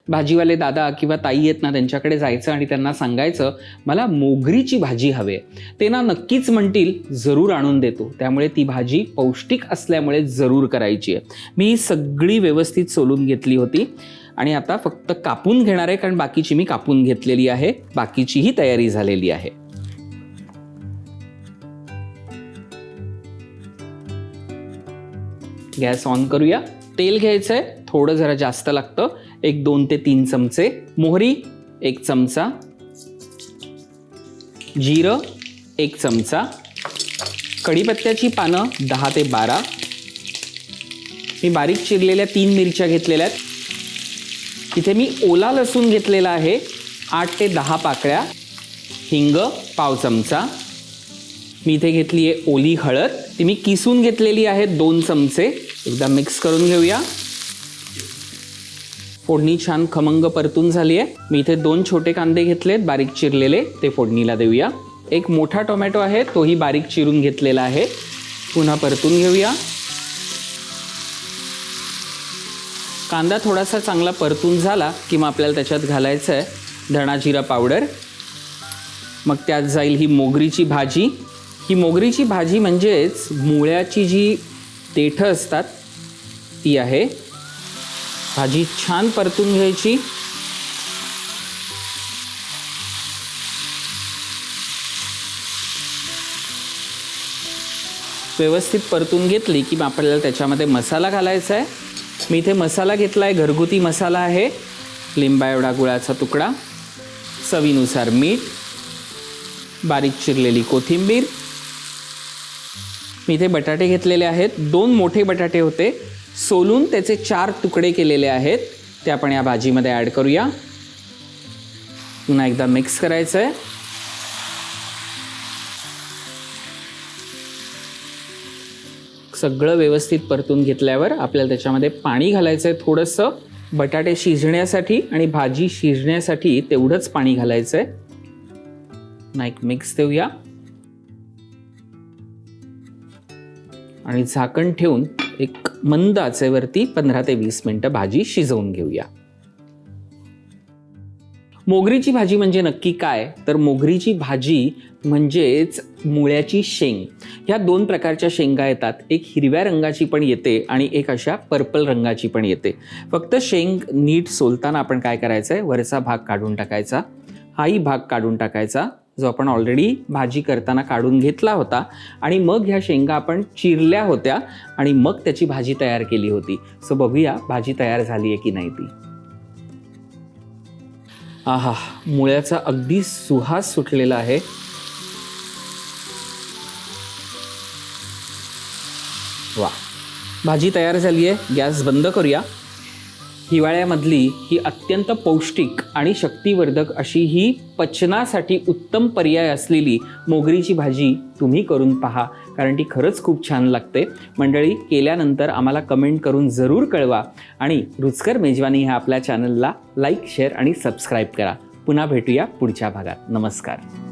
भाजीवाले दादा किंवा ताई आहेत ना, त्यांच्याकडे जायचं आणि त्यांना सांगायचं मला मोगरीची भाजी हवी आहे. ते ना नक्कीच म्हणतील जरूर आणून देतो. त्यामुळे ती भाजी पौष्टिक असल्यामुळे जरूर करायची आहे. मी सगळी व्यवस्थित सोलून घेतली होती आणि आता फक्त कापून घेणार आहे, कारण बाकीची मी कापून घेतलेली आहे. बाकीचीही तयारी झालेली आहे. गॅस ऑन करूया. तेल घ्यायचं आहे, थोडं जरा जास्त लागतं. एक 2 ते 3 चमचे मोहरी, 1 चमचा जिरं, 1 चमचा कढीपत्त्याची पानं 10 ते 12. मी बारीक चिरलेल्या 3 मिरच्या घेतलेल्या आहेत. इथे मी ओला लसूण घेतलेला आहे 8 ते 10 पाकळ्या. हिंग पाव चमचा. मी इथे घेतली आहे ओली हळद, ती मी किसून घेतलेली आहे 2 चमचे. एकदा मिक्स करून घेऊया. फोडणी छान खमंग परतून झाली आहे. मी इथे 2 छोटे कांदे घेतलेत बारीक चिरलेले, ते फोडणीला देऊया. एक मोठा टोमॅटो आहे, तोही बारीक चिरून घेतलेला आहे. पुन्हा परतून घेऊया. कांदा थोडासा चांगला परतून झाला की मग आपल्याला त्याच्यात घालायचं आहे धणा जिरा पावडर. मग त्यात जाईल ही मोगरीची भाजी. ही मोगरीची भाजी म्हणजेच मुळ्याची जी देठं असतात ती आहे. भाजी छान परतून घ्यायची. व्यवस्थित परतून घेतली की आपल्याला त्याच्यामध्ये मसाला घालायचा आहे. मी इथे मसाला घेतला आहे, घरगुती मसाला आहे. लिंबा एवढा गुळाचा तुकडा, चवीनुसार मीठ, बारीक चिरलेली कोथिंबीर. मी इथे बटाटे घेतलेले आहेत. 2 मोठे बटाटे होते, सोलून त्याचे 4 तुकडे केलेले आहेत. ते आपण या भाजीमध्ये ॲड करूया. पुन्हा एकदा मिक्स करायचं आहे. सगळं व्यवस्थित परतून घेतल्यावर आपल्याला त्याच्यामध्ये पाणी घालायचं आहे थोडंसं. बटाटे शिजण्यासाठी आणि भाजी शिजण्यासाठी तेवढंच पाणी घालायचं आहे. पुन्हा एक मिक्स देऊया आणि झाकण ठेवून एक मंद आचेवरती 15 ते 20 मिनिटं भाजी शिजवून घेऊया. मोगरीची भाजी म्हणजे नक्की काय, तर मोगरीची भाजी म्हणजेच मुळ्याची शेंग. ह्या 2 प्रकारच्या शेंगा येतात. एक हिरव्या रंगाची पण येते आणि एक अशा पर्पल रंगाची पण येते. फक्त शेंग नीट सोलताना आपण काय करायचं आहे, वरचा भाग काढून टाकायचा. हाही भाग काढून टाकायचा जो आपण ऑलरेडी भाजी करताना काढून घेतला होता. आणि मग ह्या शेंगा आपण चिरल्या होत्या आणि मग त्याची भाजी तयार केली होती. सो बघूया भाजी तयार झाली आहे की नाही ती. आहा, मुळ्याचा अगदी सुहास सुटलेला आहे. वा, भाजी तयार झाली आहे. गॅस बंद करूया. हिवाळ्यामधली ही अत्यंत पौष्टिक आणि शक्तिवर्धक अशी ही पचनासाठी उत्तम पर्याय असलेली मोगरीची भाजी तुम्ही करून पहा, कारण ती खरंच खूप छान लागते. मंडळी, केल्यानंतर आम्हाला कमेंट करून जरूर कळवा आणि रुचकर मेजवानी ह्या आपल्या चॅनलला लाईक, शेअर आणि सबस्क्राईब करा. पुन्हा भेटूया पुढच्या भागात. नमस्कार.